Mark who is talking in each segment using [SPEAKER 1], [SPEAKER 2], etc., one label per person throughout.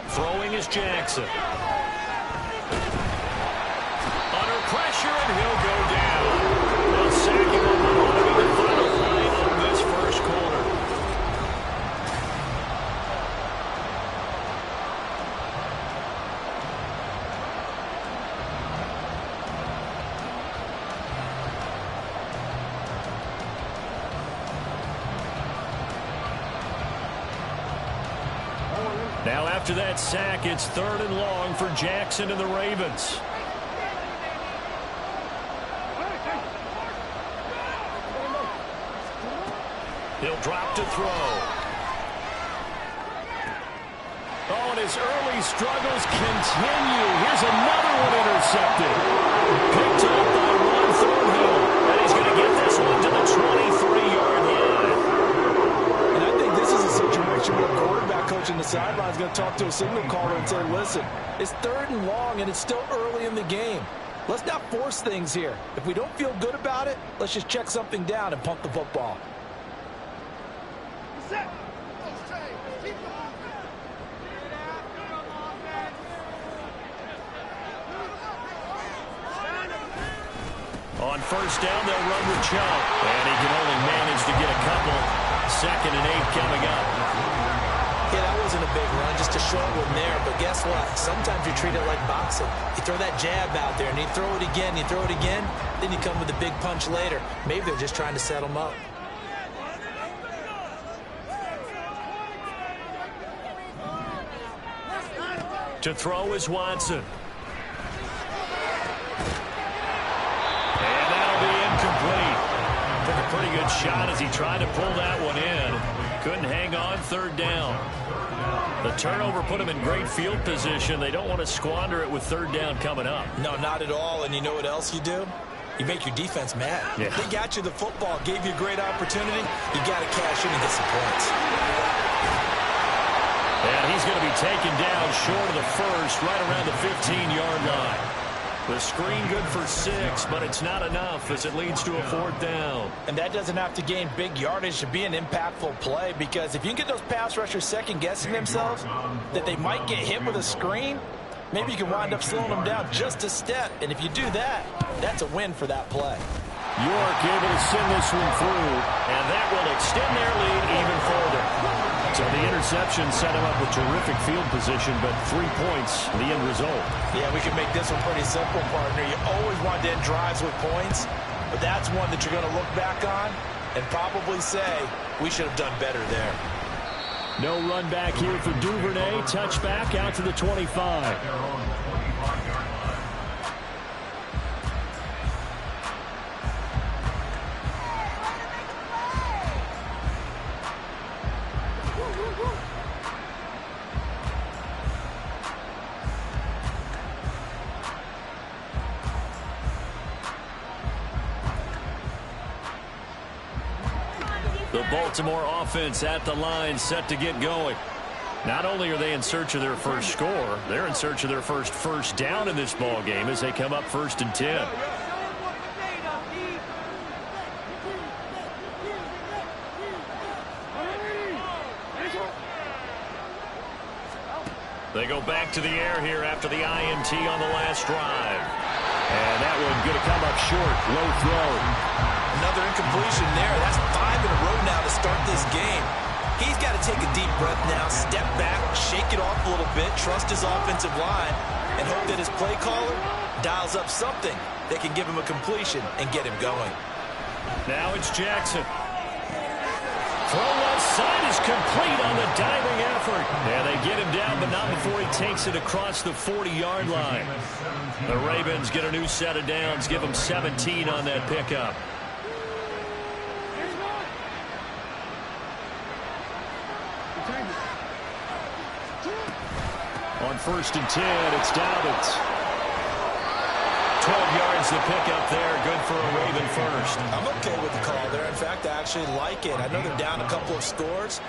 [SPEAKER 1] Throwing is Jackson. Under pressure, and he'll go down. They'll sack him on the final play of this first quarter. Now after that sack, it's 3rd and long for Jackson and the Ravens. He'll drop to throw. Oh, and his early struggles continue. Here's another one intercepted. Picked up by Ron Thornhill. And he's going to get this one to the 23-yard line.
[SPEAKER 2] And I think this is a situation where the quarterback coach in the sideline is going to talk to a signal caller and say, listen, it's 3rd and long and it's still early in the game. Let's not force things here. If we don't feel good about it, let's just check something down and pump the football.
[SPEAKER 1] On first down, they'll run with Chubb. And he can only manage to get a couple. 2nd and 8 coming up.
[SPEAKER 3] Yeah, that wasn't a big run, just a short one there. But guess what? Sometimes you treat it like boxing. You throw that jab out there, and you throw it again, you throw it again, then you come with a big punch later. Maybe they're just trying to set them up.
[SPEAKER 1] To throw is Watson. Incomplete. Took a pretty good shot as he tried to pull that one in. Couldn't hang on. 3rd down. The turnover put him in great field position. They don't want to squander it with 3rd down coming up.
[SPEAKER 3] No, not at all. And you know what else you do? You make your defense mad.
[SPEAKER 1] Yeah.
[SPEAKER 3] They got you the football, gave you a great opportunity. You got to cash in and get some points.
[SPEAKER 1] And he's going to be taken down short of the first, right around the 15-yard line. The screen good for 6, but it's not enough as it leads to a 4th down.
[SPEAKER 2] And that doesn't have to gain big yardage to be an impactful play, because if you can get those pass rushers second-guessing themselves that they might get hit with a screen, maybe you can wind up slowing them down just a step. And if you do that, that's a win for that play.
[SPEAKER 1] York able to send this one through, and that will extend their lead even further. So the interception set him up with terrific field position, but 3 points, the end result.
[SPEAKER 2] Yeah, we can make this one pretty simple, partner. You always want to end drives with points, but that's one that you're going to look back on and probably say, we should have done better there.
[SPEAKER 1] No run back here for Duvernay. Touchback out to the 25. The Baltimore offense at the line, set to get going. Not only are they in search of their first score, they're in search of their first down in this ball game as they come up 1st and 10. They go back to the air here after the INT on the last drive. And that one going to come up short. Low throw.
[SPEAKER 3] Another incompletion there. That's 5 in a row now to start this game. He's got to take a deep breath now, step back, shake it off a little bit, trust his offensive line, and hope that his play caller dials up something that can give him a completion and get him going.
[SPEAKER 1] Now it's Jackson. Throw left side is complete on the diving effort. Yeah, they get him down, but not before he takes it across the 40-yard line. The Ravens get a new set of downs, give them 17 on that pickup. On 1st and 10, it's Dobbins. 12 yards to pick up there. Good for a Raven first.
[SPEAKER 3] I'm okay with the call there. In fact, I actually like it. I know they're down a couple of scores,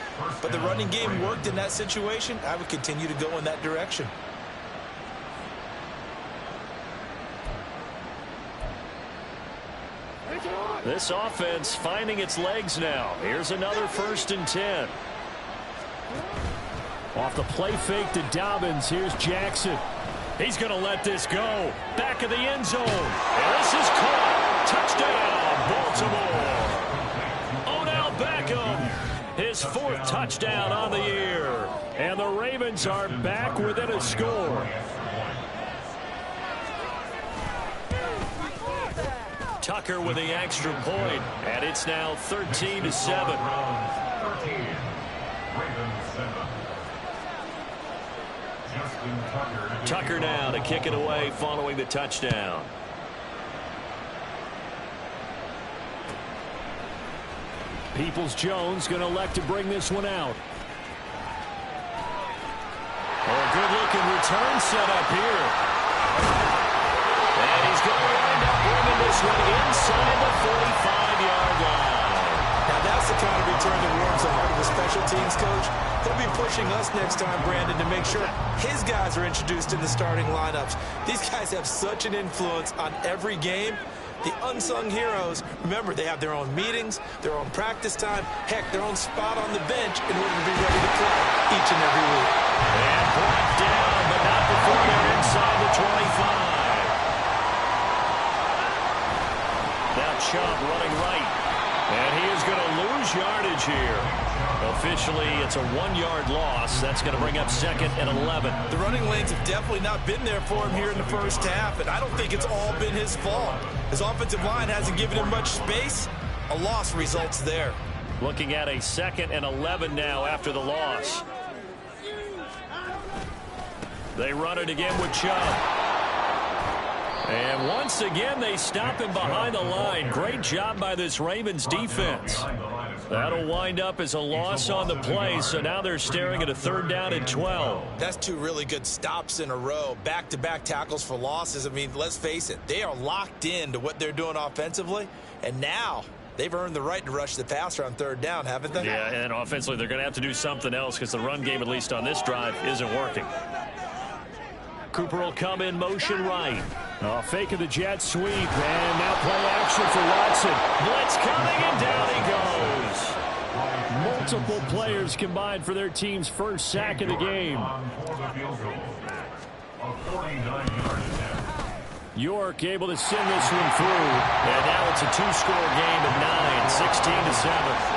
[SPEAKER 3] but the running game worked in that situation. I would continue to go in that direction.
[SPEAKER 1] This offense finding its legs now. Here's another 1st and 10. Off the play fake to Dobbins. Here's Jackson. He's going to let this go. Back of the end zone. And this is caught. Touchdown, Baltimore. Odell Beckham. His 4th touchdown on the year. And the Ravens are back within a score. Tucker with the extra point. And it's now 13-7. Tucker now to kick it away following the touchdown. Peoples-Jones going to elect to bring this one out. Oh, a good-looking return set up here. And he's going to wind up bringing this one inside the 45-yard line.
[SPEAKER 3] Now that's the kind of return that warms the heart of a special teams coach. He'll be pushing us next time, Brandon, to make sure his guys are introduced in the starting lineups. These guys have such an influence on every game. The unsung heroes, remember, they have their own meetings, their own practice time, heck, their own spot on the bench in order to be ready to play each and every week.
[SPEAKER 1] And brought down, but not before they're inside the 25. Now Chubb running right. And he is going to lose yardage here. Officially, it's a 1-yard loss. That's going to bring up 2nd and 11.
[SPEAKER 3] The running lanes have definitely not been there for him here in the first half, and I don't think it's all been his fault. His offensive line hasn't given him much space. A loss results there.
[SPEAKER 1] Looking at a 2nd and 11 now after the loss. They run it again with Chubb. And once again, they stop him behind the line. Great job by this Ravens defense. That'll wind up as a loss on the play, so now they're staring at a 3rd down and 12.
[SPEAKER 3] That's 2 really good stops in a row. Back-to-back tackles for losses. I mean, let's face it, they are locked into what they're doing offensively, and now they've earned the right to rush the passer on 3rd down, haven't they?
[SPEAKER 1] Yeah, and offensively, they're going to have to do something else because the run game, at least on this drive, isn't working. Cooper will come in motion right. Oh, fake of the jet sweep, and now play action for Watson. Blitz coming, and down he goes. Multiple players combined for their team's first sack of the game. York able to send this one through. And now it's a 2-score game at 9, 16-7.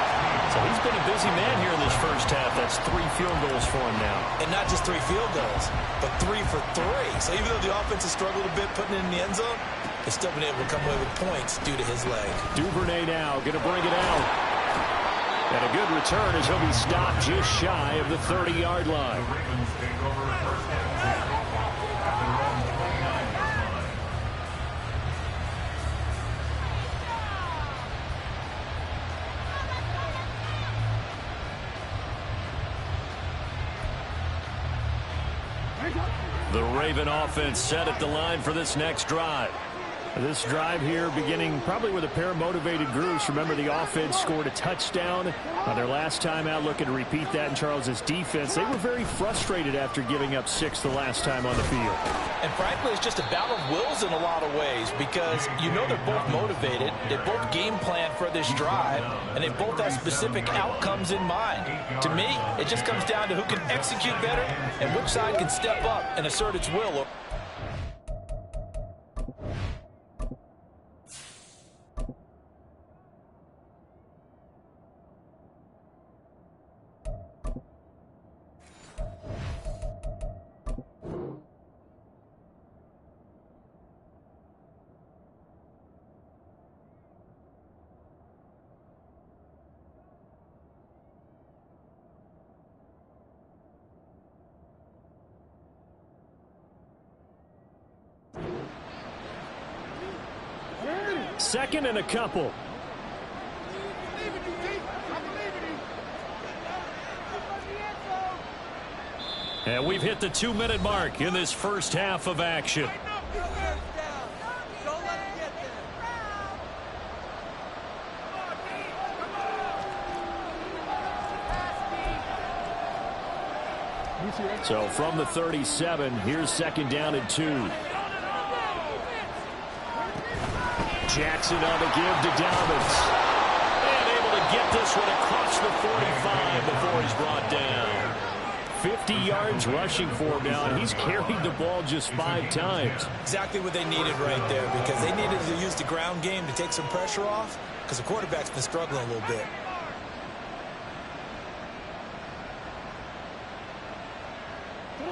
[SPEAKER 1] So he's been a busy man here in this first half. That's 3 field goals for him now.
[SPEAKER 3] And not just 3 field goals, but 3 for 3. So even though the offense has struggled a bit putting it in the end zone, they've still been able to come away with points due to his leg.
[SPEAKER 1] Duvernay now going to bring it out. And a good return as he'll be stopped just shy of the 30-yard line. The Raven offense set at the line for this next drive. This drive here beginning probably with a pair of motivated groups. Remember, the offense scored a touchdown on their last time out, looking to repeat that in Charles's defense. They were very frustrated after giving up 6 the last time on the field.
[SPEAKER 2] And frankly, it's just a battle of wills in a lot of ways because you know they're both motivated. They both game plan for this drive, and they both have specific outcomes in mind. To me, it just comes down to who can execute better and which side can step up and assert its will.
[SPEAKER 1] Second and a couple. And we've hit the 2-minute mark in this first half of action. So from the 37, here's 2nd down and 2. Jackson on the give to Dobbins. And able to get this one across the 45 before he's brought down. 50 yards rushing for him now, and he's carried the ball just 5 times.
[SPEAKER 3] Exactly what they needed right there, because they needed to use the ground game to take some pressure off, because the quarterback's been struggling a little bit.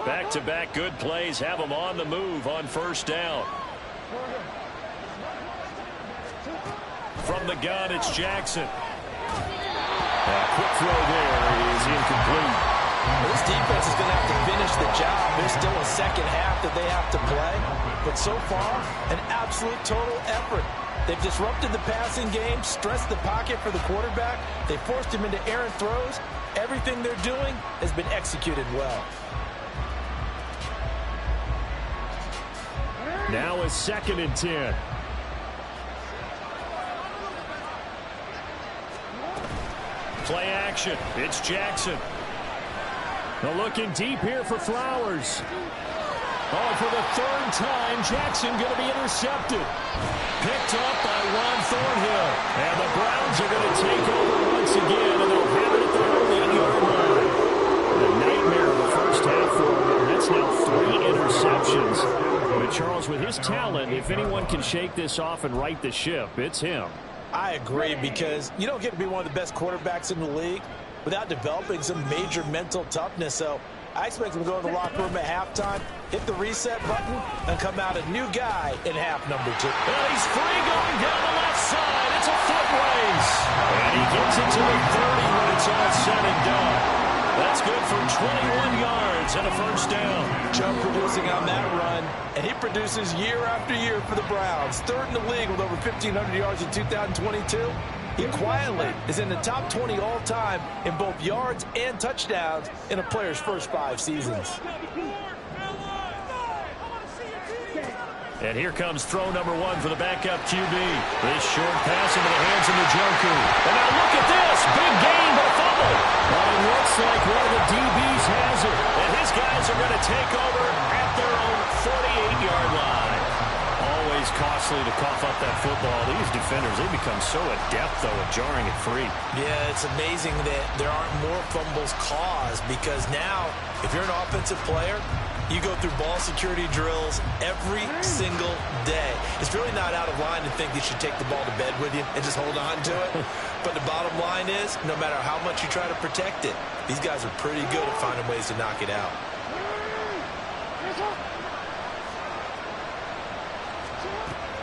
[SPEAKER 1] Back-to-back good plays have him on the move on first down. From the gun, it's Jackson. Quick throw there is incomplete.
[SPEAKER 2] This defense is going to have to finish the job. There's still a second half that they have to play. But so far, an absolute total effort. They've disrupted the passing game, stressed the pocket for the quarterback. They forced him into errant throws. Everything they're doing has been executed well.
[SPEAKER 1] Now a 2nd and 10. Play action. It's Jackson. They're looking deep here for Flowers. Oh, for the 3rd time, Jackson going to be intercepted. Picked up by Ron Thornhill. And the Browns are going to take over once again, and they'll have it at their own 8-yard line. The nightmare of the first half for him. That's now 3 interceptions. But Charles, with his talent, if anyone can shake this off and right the ship, it's him.
[SPEAKER 2] I agree, because you don't get to be one of the best quarterbacks in the league without developing some major mental toughness. So I expect him to go in the locker room at halftime, hit the reset button, and come out a new guy in half number 2.
[SPEAKER 1] Well, he's free going down the left side. It's a foot race. And he gets it to the 30 when it's all said and done. That's good for 21 yards and a first down.
[SPEAKER 2] Joe producing on that run, and he produces year after year for the Browns. 3rd in the league with over 1,500 yards in 2022. He quietly is in the top 20 all-time in both yards and touchdowns in a player's first 5 seasons.
[SPEAKER 1] And here comes throw number 1 for the backup QB. This short pass into the hands of Njoku. And now look at this. Big gain, but a fumble. Well, it looks like one of the DBs has it. And his guys are going to take over at their own 48-yard line. Always costly to cough up that football. These defenders, they become so adept, though, at jarring it free.
[SPEAKER 3] Yeah, it's amazing that there aren't more fumbles caused, because now, if you're an offensive player, you go through ball security drills every single day. It's really not out of line to think you should take the ball to bed with you and just hold on to it. But the bottom line is, no matter how much you try to protect it, these guys are pretty good at finding ways to knock it out.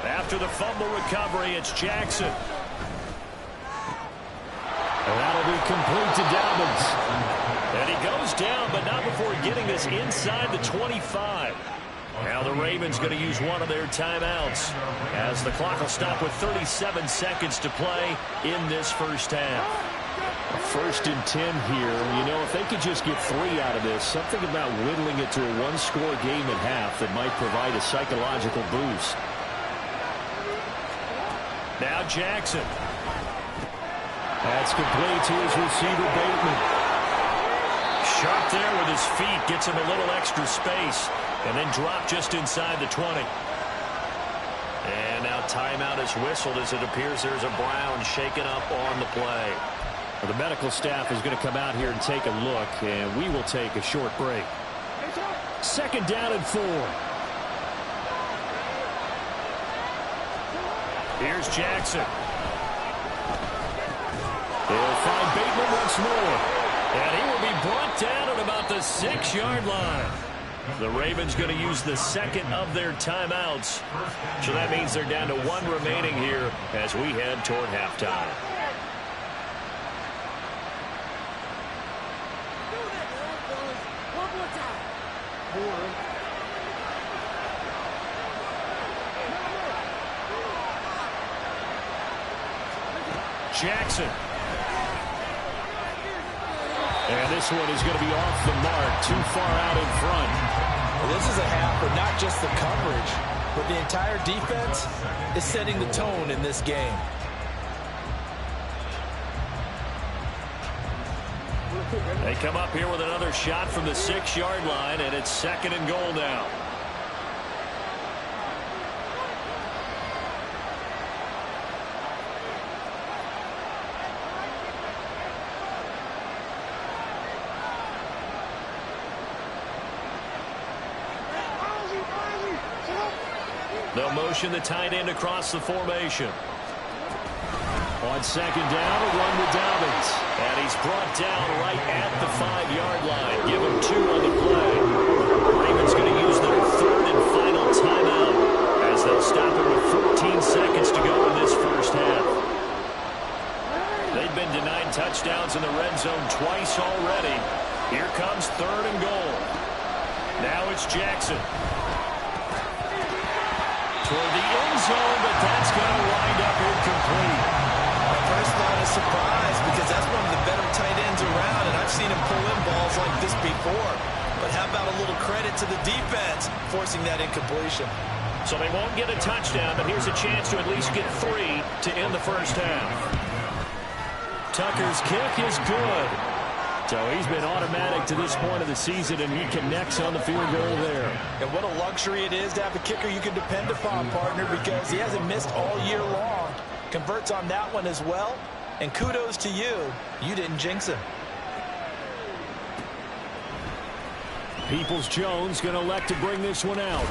[SPEAKER 1] After the fumble recovery, it's Jackson. And that'll be complete to Dobbins. And he goes down, but not before getting this inside the 25. Now the Ravens going to use one of their timeouts, as the clock will stop with 37 seconds to play in this first half. A 1st and 10 here. You know, if they could just get 3 out of this, something about whittling it to a 1-score game at half that might provide a psychological boost. Now Jackson. That's complete to his receiver, Bateman. Sharp there with his feet, gets him a little extra space, and then drop just inside the 20. And now timeout is whistled, as it appears there's a Brown shaken up on the play. The medical staff is going to come out here and take a look, and we will take a short break. 2nd down and 4. Here's Jackson. They'll find Bateman once more. And he will be brought down at about the 6-yard line. The Ravens going to use the 2nd of their timeouts. So that means they're down to 1 remaining here as we head toward halftime. Jackson. And this one is going to be off the mark, too far out in front.
[SPEAKER 2] Well, this is a half where not just the coverage, but the entire defense is setting the tone in this game.
[SPEAKER 1] They come up here with another shot from the 6-yard line, and it's 2nd and goal now. They'll motion the tight end across the formation. On second down, a run with Dobbins. And he's brought down right at the 5-yard line. Give him 2 on the play. Ravens going to use their third and final timeout as they'll stop it with 14 seconds to go in this first half. They've been denied touchdowns in the red zone twice already. Here comes 3rd and goal. Now it's Jackson. Toward the end zone, but that's going to wind up incomplete.
[SPEAKER 3] My first thought is surprise because that's one of the better tight ends around, and I've seen him pull in balls like this before. But how about a little credit to the defense forcing that incompletion?
[SPEAKER 1] So they won't get a touchdown, but here's a chance to at least get 3 to end the first half. Tucker's kick is good. So he's been automatic to this point of the season, and he connects on the field goal there.
[SPEAKER 2] And what a luxury it is to have a kicker you can depend upon, partner, because he hasn't missed all year long. Converts on that one as well. And kudos to you. You didn't jinx him.
[SPEAKER 1] Peoples-Jones going to elect to bring this one out.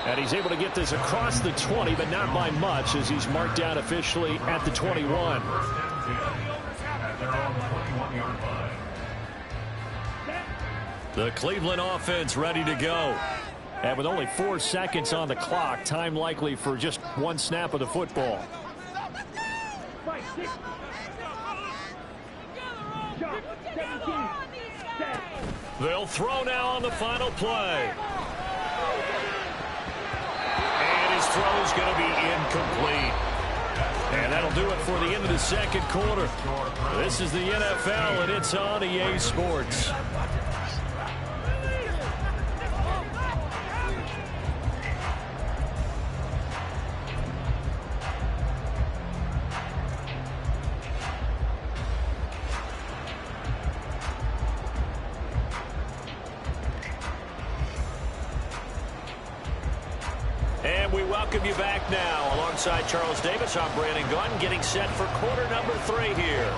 [SPEAKER 1] And he's able to get this across the 20, but not by much, as he's marked down officially at the 21. The Cleveland offense ready to go. And with only 4 seconds on the clock, time likely for just 1 snap of the football. They'll throw now on the final play. And his throw's going to be incomplete. And that'll do it for the end of the second quarter. This is the NFL, and it's on EA Sports. And we welcome you back now. Alongside Charles Davis, I'm Brandon Gunn, getting set for quarter number 3 here.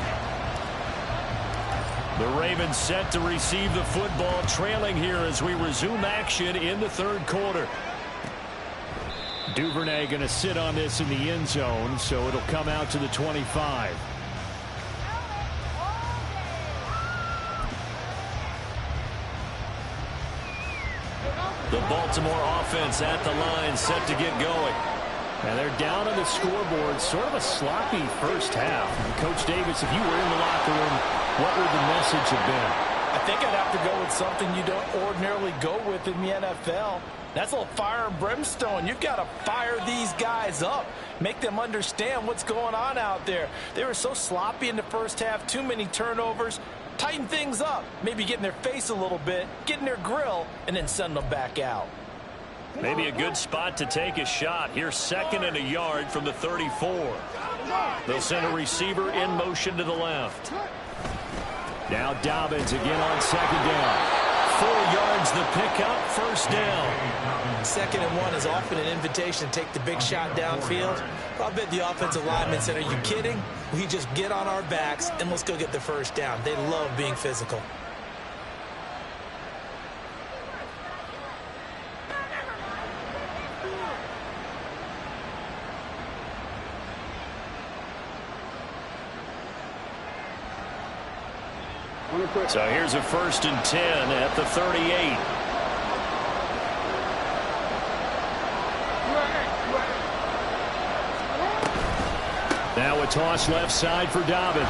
[SPEAKER 1] The Ravens set to receive the football, trailing here as we resume action in the third quarter. Duvernay going to sit on this in the end zone, so it'll come out to the 25. The Baltimore offense at the line, set to get going. And they're down on the scoreboard. Sort of a sloppy first half. And Coach Davis, if you were in the locker room, what would the message have been?
[SPEAKER 2] I think I'd have to go with something you don't ordinarily go with in the NFL. That's a little fire and brimstone. You've got to fire these guys up. Make them understand what's going on out there. They were so sloppy in the first half. Too many turnovers. Tighten things up. Maybe get in their face a little bit. Get in their grill. And then send them back out.
[SPEAKER 1] Maybe a good spot to take a shot. Here's 2nd and a yard from the 34. They'll send a receiver in motion to the left. Now Dobbins again on 2nd down. 4 yards the pickup, 1st down.
[SPEAKER 3] 2nd and 1 is often an invitation to take the big shot downfield. I bet the offensive linemen said, are you kidding? We just get on our backs and let's go get the 1st down. They love being physical.
[SPEAKER 1] So here's a 1st and 10 at the 38. Now a toss left side for Dobbins.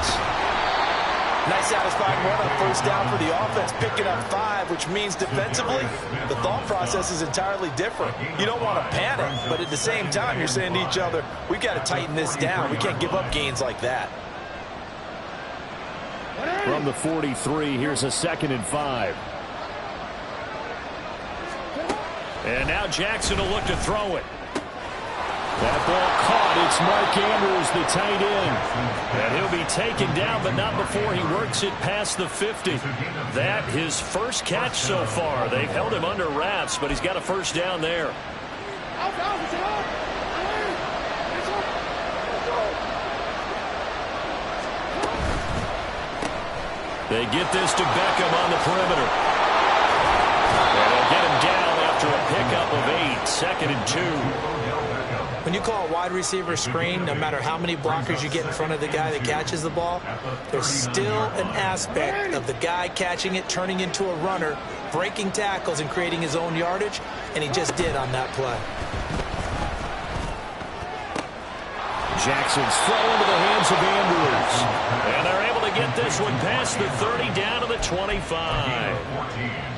[SPEAKER 2] Nice satisfying run on 1st down for the offense, picking up 5, which means defensively, the thought process is entirely different. You don't want to panic, but at the same time, you're saying to each other, we've got to tighten this down. We can't give up gains like that.
[SPEAKER 1] From the 43, here's a 2nd and 5. And now Jackson will look to throw it. That ball caught. It's Mark Andrews, the tight end. And he'll be taken down, but not before he works it past the 50. That his first catch so far. They've held him under wraps, but he's got a 1st down there. They get this to Beckham on the perimeter. And they'll get him down after a pickup of 8. 2nd and 2.
[SPEAKER 3] When you call a wide receiver screen, no matter how many blockers you get in front of the guy that catches the ball, there's still an aspect of the guy catching it, turning into a runner, breaking tackles and creating his own yardage, and he just did on that play.
[SPEAKER 1] Jackson's throw into the hands of Andrews. And they're able to get this one past the 30 down to the 25.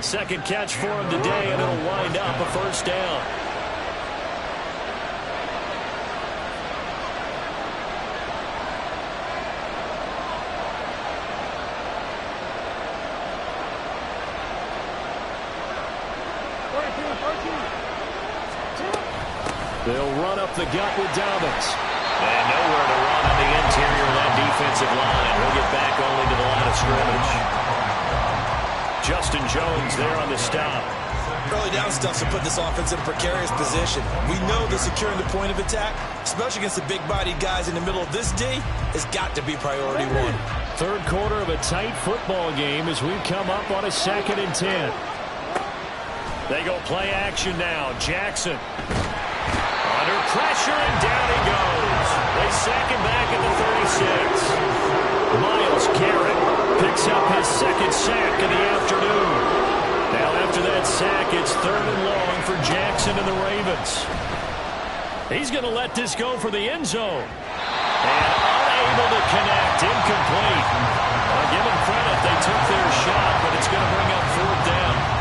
[SPEAKER 1] Second catch for him today, and it'll wind up a first down. They'll run up the gut with Dobbins. And nowhere to run on the interior of that defensive line. He'll get back only to the line of scrimmage. Justin Jones there on the stop.
[SPEAKER 3] Early down stuff to put this offense in a precarious position. We know that securing the point of attack, especially against the big-bodied guys in the middle of this D, has got to be priority one.
[SPEAKER 1] Third quarter of a tight football game as we come up on a 2nd and 10. They go play action now. Jackson. Under pressure, and down he goes. They sack him back at the 36. Myles Garrett picks up his 2nd sack of the afternoon. Now after that sack, it's 3rd and long for Jackson and the Ravens. He's going to let this go for the end zone. And unable to connect, incomplete. I'll give them credit. They took their shot, but it's going to bring up 4th down.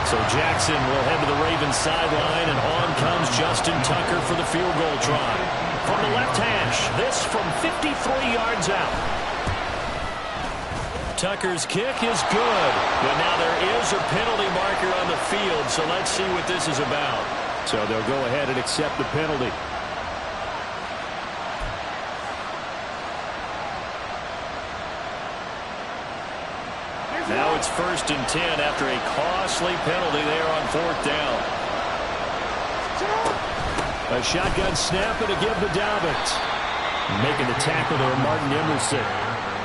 [SPEAKER 1] So Jackson will head to the Ravens sideline, and on comes Justin Tucker for the field goal try. From the left hash, this from 53 yards out. Tucker's kick is good, but now there is a penalty marker on the field, so let's see what this is about. So they'll go ahead and accept the penalty. Now it's 1st and 10 after a costly penalty there on 4th down. A shotgun snap and a give to Dobbins. Making the tackle there, Martin Emerson.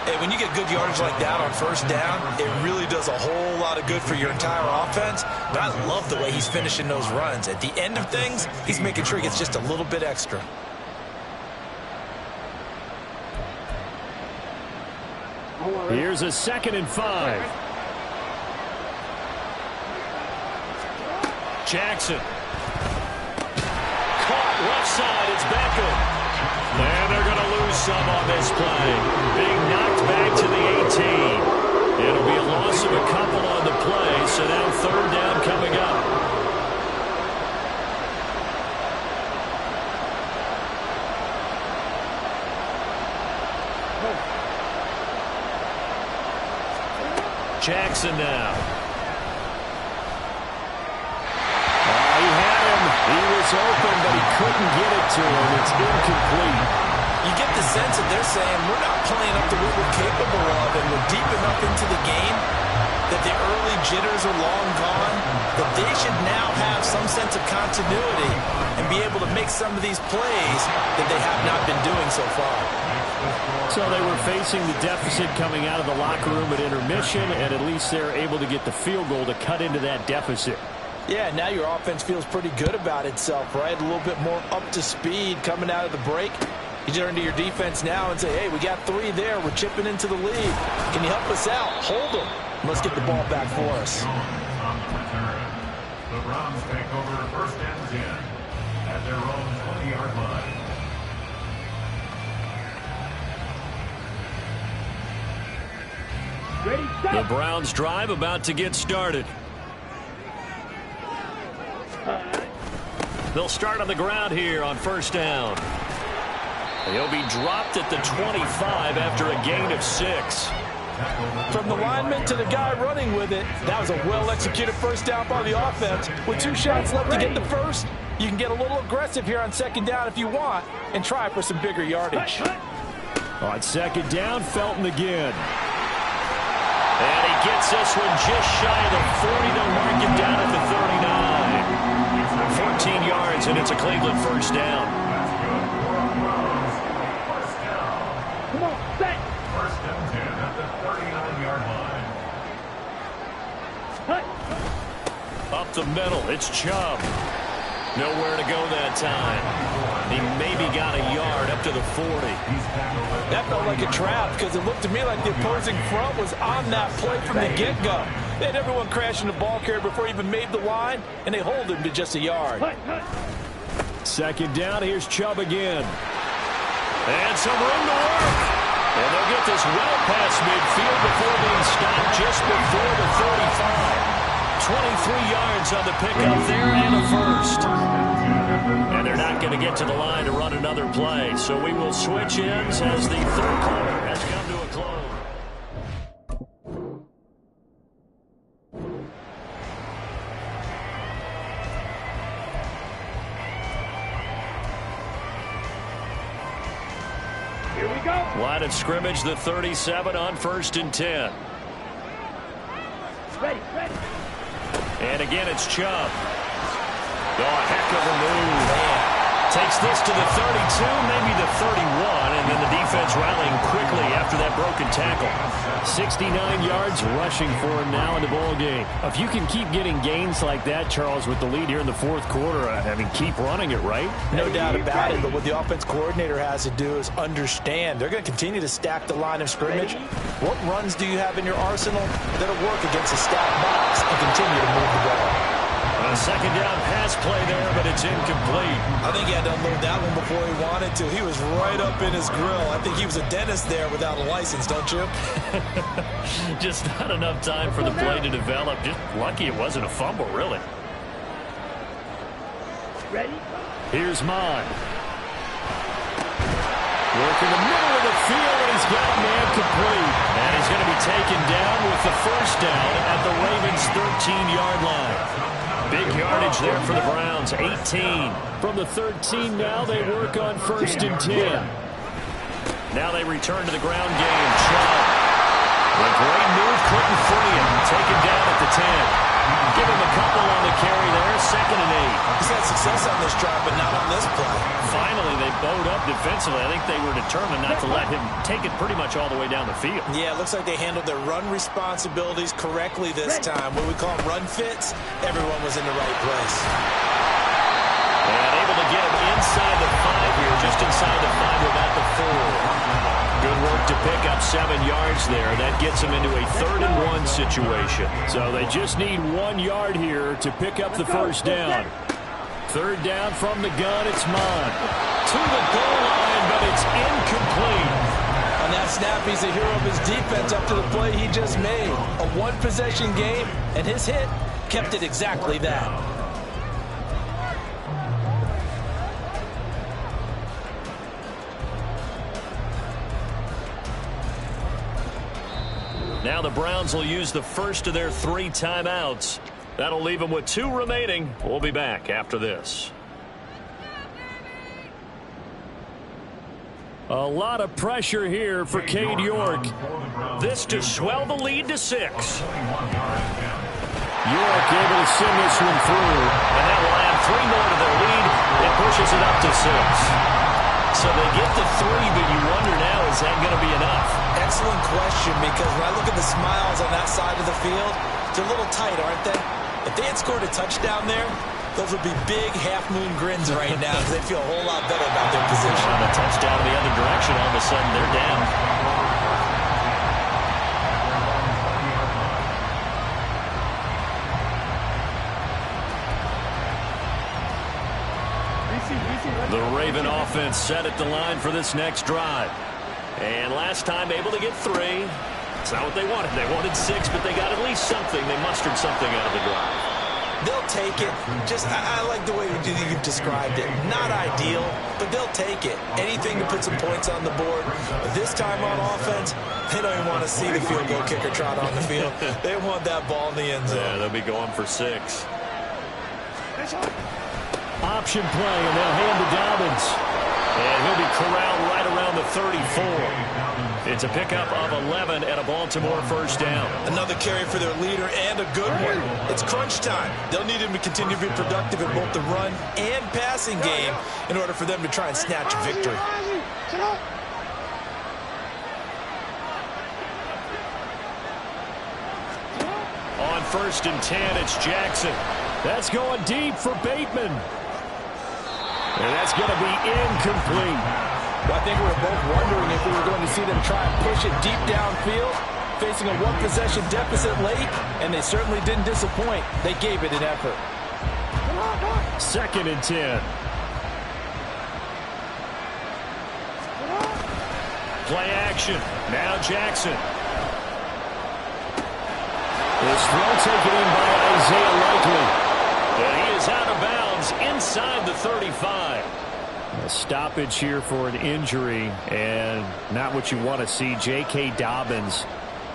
[SPEAKER 3] Hey, when you get good yardage like that on 1st down, it really does a whole lot of good for your entire offense. But I love the way he's finishing those runs. At the end of things, he's making sure he gets just a little bit extra.
[SPEAKER 1] Here's a 2nd and 5. Jackson. Caught left side. It's Beckham. And they're going to lose some on this play. Being knocked back to the 18. It'll be a loss of a couple on the play. So now 3rd down coming up. Jackson now. He had him. He was open, but he couldn't get it to him. It's incomplete.
[SPEAKER 3] You get the sense that they're saying we're not playing up to what we're capable of, and we're deep enough into the game that the early jitters are long gone, that they should now have some sense of continuity and be able to make some of these plays that they have not been doing so far.
[SPEAKER 1] So they were facing the deficit coming out of the locker room at intermission, and at least they're able to get the field goal to cut into that deficit.
[SPEAKER 2] Yeah, now your offense feels pretty good about itself, right? A little bit more up to speed coming out of the break. You turn to your defense now and say, hey, we got 3 there. We're chipping into the lead. Can you help us out? Hold them. Let's get the ball back for us.
[SPEAKER 4] The Browns take over 1st and 10 at their own 20-yard line.
[SPEAKER 1] The Browns drive about to get started. They'll start on the ground here on 1st down. He'll be dropped at the 25 after a gain of 6.
[SPEAKER 2] From the lineman to the guy running with it, that was a well-executed 1st down by the offense. With 2 shots left to get the first, you can get a little aggressive here on 2nd down if you want and try for some bigger yardage.
[SPEAKER 1] On 2nd down, Felton again. And he gets this one just shy of the 40. They'll mark him down at the 39. 14 yards, and it's a Cleveland 1st down.
[SPEAKER 4] Come on, set. 1st and 10 at the 39-yard line.
[SPEAKER 1] Up the middle, it's Chubb. Nowhere to go that time. He maybe got a yard up to the 40.
[SPEAKER 2] That felt like a trap because it looked to me like the opposing front was on that play from the get-go. They had everyone crashing the ball carrier before he even made the line, and they hold him to just a yard.
[SPEAKER 1] Second down, here's Chubb again. And some room to work. And they'll get this well past midfield before being stopped just before the 35. 23 yards on the pickup there and a first. And they're not going to get to the line to run another play. So we will switch ends as the third quarter has come to a close.
[SPEAKER 5] Here we go.
[SPEAKER 1] Line of scrimmage, the 37 on 1st and 10.
[SPEAKER 5] Ready.
[SPEAKER 1] And again, it's Chubb. Oh, a heck of a move. Takes this to the 32, maybe the 31, and then the defense rallying quickly after that broken tackle. 69 yards rushing for him now in the ball game. If you can keep getting gains like that, Charles, with the lead here in the fourth quarter, I mean, keep running it, right?
[SPEAKER 2] No doubt about it, but what the offense coordinator has to do is understand. They're going to continue to stack the line of scrimmage. What runs do you have in your arsenal that'll work against a stacked box and continue to move the ball?
[SPEAKER 1] A second down pass play there, but it's incomplete.
[SPEAKER 3] I think he had to unload that one before he wanted to. He was right up in his grill. I think he was a dentist there without a license, don't you?
[SPEAKER 1] Just not enough time for the play to develop. Just lucky it wasn't a fumble, really.
[SPEAKER 5] Ready?
[SPEAKER 1] Here's Mon. Working the middle of the field, and he's got a man complete. And he's going to be taken down with the first down at the Ravens' 13-yard line. Big yardage there for the Browns, 18. From the 13 now, they work on 1st and 10. Now they return to the ground game. Chubb. The great move, couldn't free him. Taken down at the 10. Give him a couple on the carry there, 2nd and 8.
[SPEAKER 3] He's had success on this drive, but not on this play.
[SPEAKER 1] Finally, they bowed up defensively. I think they were determined not to let him take it pretty much all the way down the field.
[SPEAKER 3] Yeah, it looks like they handled their run responsibilities correctly this time. What we call them run fits, everyone was in the right place.
[SPEAKER 1] And able to get him inside the 5 here, just inside the 5 without the 4. Good work to pick up 7 yards there. That gets them into a 3rd and 1 situation. So they just need 1 yard here to pick up the first down. 3rd down from the gun, it's Mon. To the goal line, but it's incomplete.
[SPEAKER 2] On that snap, he's a hero of his defense up to the play he just made. A one-possession game, and his hit kept it exactly that.
[SPEAKER 1] Now the Browns will use the first of their 3 timeouts. That'll leave them with 2 remaining. We'll be back after this. A lot of pressure here for Cade York. This to swell the lead to 6. York able to send this one through. And that will add 3 more to their lead. It pushes it up to 6. So they get the 3, but you wonder now, is that going to be enough?
[SPEAKER 3] Excellent question, because when I look at the smiles on that side of the field, they're a little tight, aren't they? If they had scored a touchdown there, those would be big half-moon grins right now because they feel a whole lot better about their position.
[SPEAKER 1] On a touchdown in the other direction, all of a sudden they're down. The Raven offense set at the line for this next drive. And last time able to get 3. It's not what they wanted. They wanted 6, but they got at least something. They mustered something out of the drive.
[SPEAKER 3] They'll take it. Just, I like the way you described it. Not ideal, but they'll take it. Anything to put some points on the board. But this time on offense, they don't even want to see the field goal kicker trot on the field. They want that ball in the end zone.
[SPEAKER 1] Yeah, they'll be going for 6. Option play, and they'll hand to Dobbins. And he'll be corralled right around the 34. It's a pickup of 11 and a Baltimore first down.
[SPEAKER 3] Another carry for their leader and a good one. It's crunch time. They'll need him to continue to be productive in both the run and passing game in order for them to try and snatch a victory.
[SPEAKER 1] On 1st and 10, it's Jackson. That's going deep for Bateman. And that's going to be incomplete.
[SPEAKER 2] Well, I think we were both wondering if we were going to see them try and push it deep downfield, facing a one-possession deficit late, and they certainly didn't disappoint. They gave it an effort.
[SPEAKER 1] 2nd and 10. Play action. Now Jackson. This throw taken in by Isaiah Likely. And he is out of bounds inside the 35. A stoppage here for an injury, and not what you want to see. J.K. Dobbins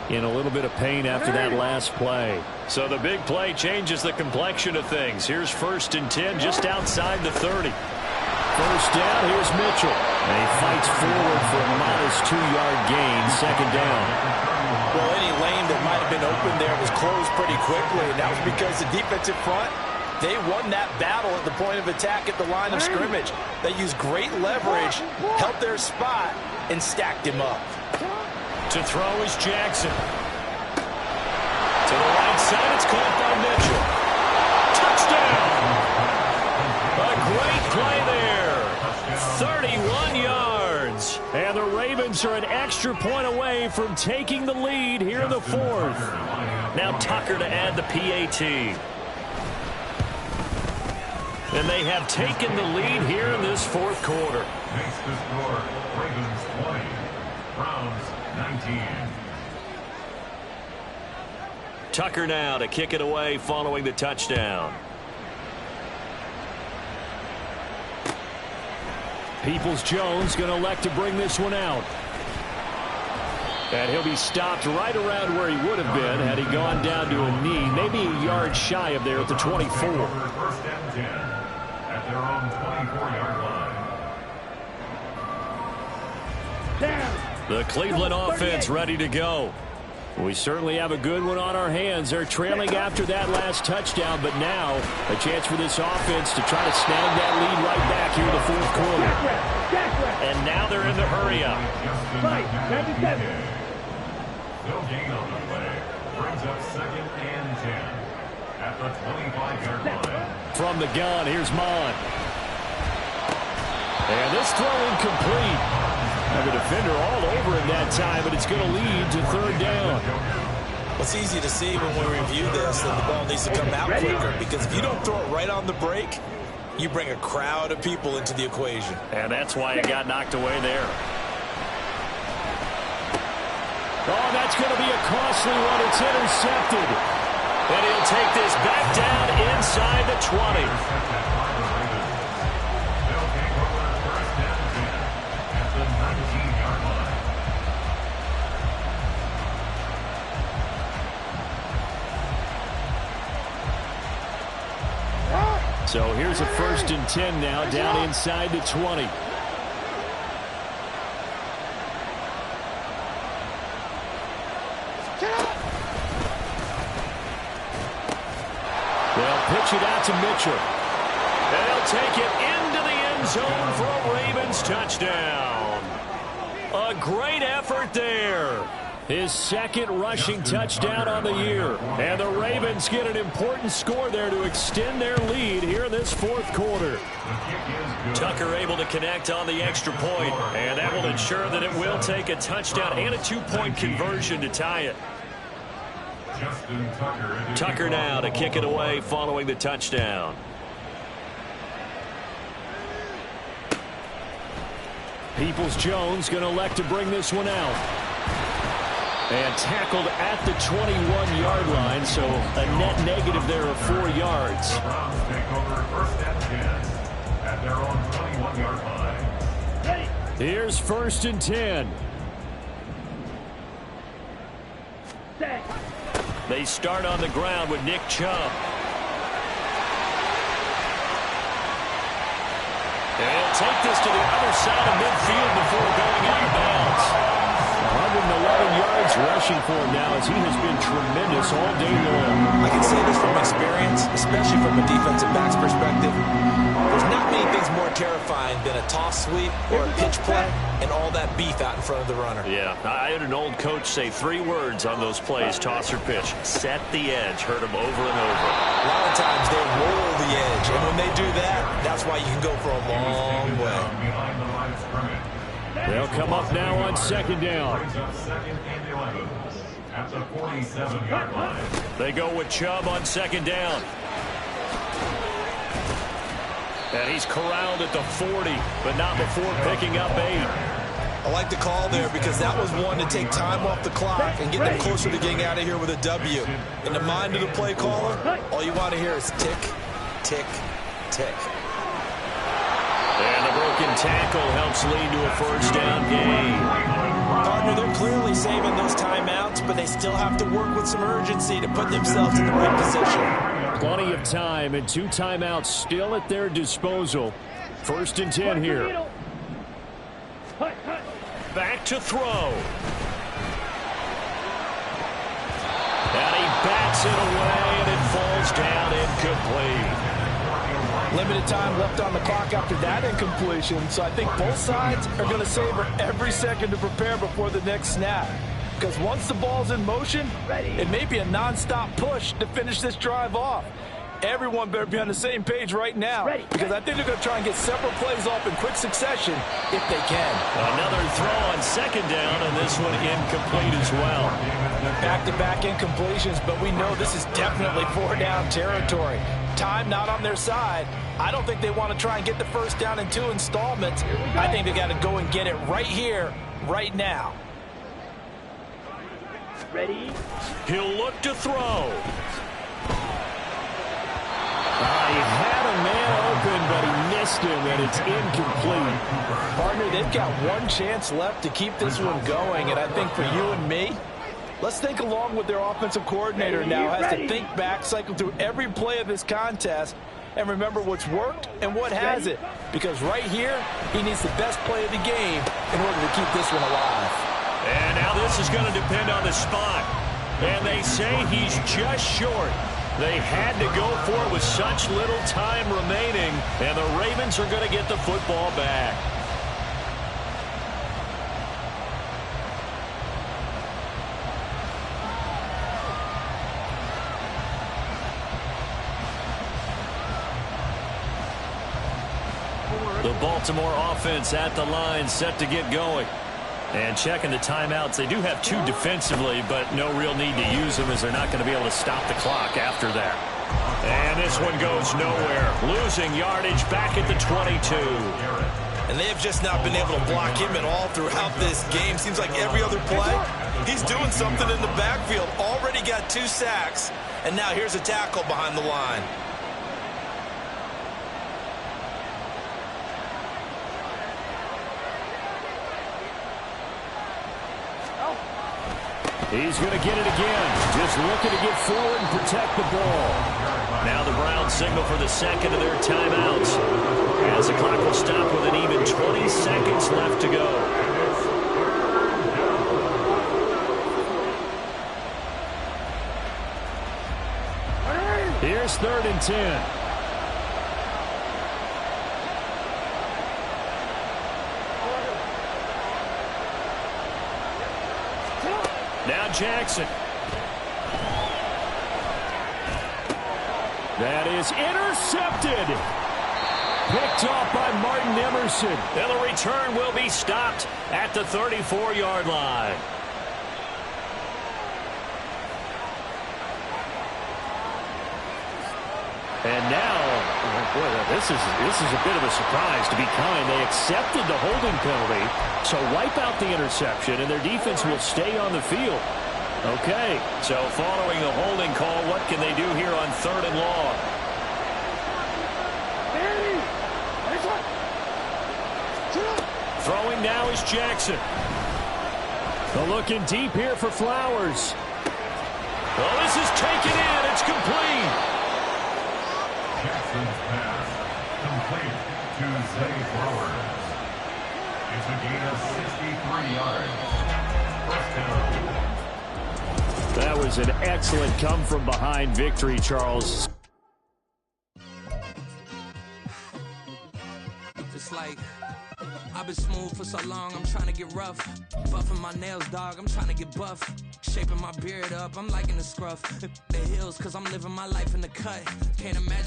[SPEAKER 1] in a little bit of pain after that last play. So the big play changes the complexion of things. Here's 1st and 10 just outside the 30. 1st down, here's Mitchell. And he fights forward for a modest 2-yard gain, 2nd down.
[SPEAKER 2] Well, any lane that might have been open there was closed pretty quickly, and that was because the defensive front, they won that battle at the point of attack at the line of scrimmage. They used great leverage, helped their spot, and stacked him up.
[SPEAKER 1] To throw is Jackson. To the right side, it's caught by Mitchell. Touchdown! A great play there. 31 yards. And the Ravens are an extra point away from taking the lead here in the 4th. Now Tucker to add the PAT. And they have taken the lead here in this 4th quarter.
[SPEAKER 4] Makes the score Ravens 20, Browns 19.
[SPEAKER 1] Tucker now to kick it away following the touchdown. Peoples-Jones going to elect to bring this one out. And he'll be stopped right around where he would have been had he gone down to a knee, maybe a yard shy of there at the 24.
[SPEAKER 4] 1st and 10 at their own 24-yard line.
[SPEAKER 1] The Cleveland offense ready to go. We certainly have a good one on our hands. They're trailing after that last touchdown, but now a chance for this offense to try to snag that lead right back here in the 4th quarter. And now they're in the hurry-up.
[SPEAKER 4] No gain on the play. Brings up 2nd and 10 at the 25-yard line.
[SPEAKER 1] From the gun, here's Mon. And this throw incomplete. And the defender all over him that time, but it's going to lead to 3rd down.
[SPEAKER 3] It's easy to see when we review this that the ball needs to come out quicker, because if you don't throw it right on the break, you bring a crowd of people into the equation.
[SPEAKER 1] And that's why it got knocked away there. Oh, that's going to be a costly one. It's intercepted. And he'll take this back down inside the 20.
[SPEAKER 4] They'll take over 1st and 10 at the 19-yard line.
[SPEAKER 1] So here's a 1st and 10 now down inside the 20. They'll pitch it out to Mitchell. And they'll take it into the end zone for a Ravens touchdown. A great effort there. His 2nd rushing touchdown on the year. And the Ravens get an important score there to extend their lead here in this 4th quarter. Tucker able to connect on the extra point, and that will ensure that it will take a touchdown and a 2-point conversion to tie it. Tucker now to kick it away following the touchdown. Peoples-Jones going to elect to bring this one out. And tackled at the 21-yard line, so a net negative there of 4 yards.
[SPEAKER 4] The Browns take over 1st and 10 at their own 21-yard line.
[SPEAKER 1] Here's 1st and 10. They start on the ground with Nick Chubb. And he'll take this to the other side of midfield before going out of bounds. 111 yards rushing for him now, as he has been tremendous all day long.
[SPEAKER 3] I can say this from experience, especially from a defensive back's perspective. There's not many things more terrifying than a toss sweep or a pitch play and all that beef out in front of the runner.
[SPEAKER 1] Yeah, I had an old coach say 3 words on those plays, toss or pitch. Set the edge. Heard him over and over.
[SPEAKER 3] A lot of times they roll the edge. college. And when they do that, that's why you can go for a long way.
[SPEAKER 4] Behind the line of scrimmage.
[SPEAKER 1] They'll come up now on second down.
[SPEAKER 4] Brings up second and 11 at the 47-yard line.
[SPEAKER 1] They go with Chubb on second down. And he's corralled at the 40, but not before picking up 8.
[SPEAKER 3] I like the call there because that was one to take time off the clock and get them closer to getting out of here with a W. In the mind of the play caller, all you want to hear is tick, tick, tick.
[SPEAKER 1] And the broken tackle helps lead to a first down gain.
[SPEAKER 3] Partner, they're clearly saving those timeouts, but they still have to work with some urgency to put themselves in the right position.
[SPEAKER 1] Plenty of time and 2 timeouts still at their disposal. First and 10 here. Back to throw. And he bats it away, and it falls down incomplete.
[SPEAKER 2] Limited time left on the clock after that incompletion, so I think both sides are going to savor every second to prepare before the next snap. Because once the ball's in motion, it may be a non-stop push to finish this drive off. Everyone better be on the same page right now, because I think they're going to try and get several plays off in quick succession if they can.
[SPEAKER 1] Another throw on second down, and this one incomplete as well.
[SPEAKER 2] Back-to-back incompletions, but we know this is definitely 4-down territory. Time not on their side. I don't think they want to try and get the first down in 2 installments. I think they got to go and get it right here, right now.
[SPEAKER 5] Ready?
[SPEAKER 1] He'll look to throw. He had a man open, but he missed him, and it's incomplete.
[SPEAKER 2] Partner, they've got one chance left to keep this one going, and I think for you and me, let's think along with their offensive coordinator now has to think back, cycle through every play of this contest, and remember what's worked and what hasn't. Because right here, he needs the best play of the game in order to keep this one alive.
[SPEAKER 1] And now this is going to depend on the spot. And they say he's just short. They had to go for it with such little time remaining, and the Ravens are going to get the football back. The Baltimore offense at the line, set to get going. And checking the timeouts, they do have 2 defensively, but no real need to use them as they're not going to be able to stop the clock after that. And this one goes nowhere. Losing yardage back at the 22.
[SPEAKER 3] And they have just not been able to block him at all throughout this game. Seems like every other play, he's doing something in the backfield. Already got 2 sacks, and now here's a tackle behind the line.
[SPEAKER 1] He's going to get it again. Just looking to get forward and protect the ball. Now the Browns signal for the second of their timeouts, as the clock will stop with an even 20 seconds left to go. Here's 3rd and 10. Now Jackson. That is intercepted. Picked off by Martin Emerson. And the return will be stopped at the 34-yard line. And now, boy, this is a bit of a surprise, to be kind. They accepted the holding penalty, so wipe out the interception, and their defense will stay on the field. Okay, so following the holding call, what can they do here on 3rd and long? Throwing now is Jackson. Looking deep here for Flowers. Oh, this is taken in. It's complete.
[SPEAKER 4] Jackson's pass complete to Zay Flowers. It's a gain of 63 yards. First down.
[SPEAKER 1] That was an excellent come-from-behind victory, Charles.
[SPEAKER 6] Just like I've been smooth for so long, I'm trying to get rough. Buffing my nails, dog, I'm trying to get buff. Shaping my beard up, I'm liking the scruff. The heels, cause I'm living my life in the cut. Can't imagine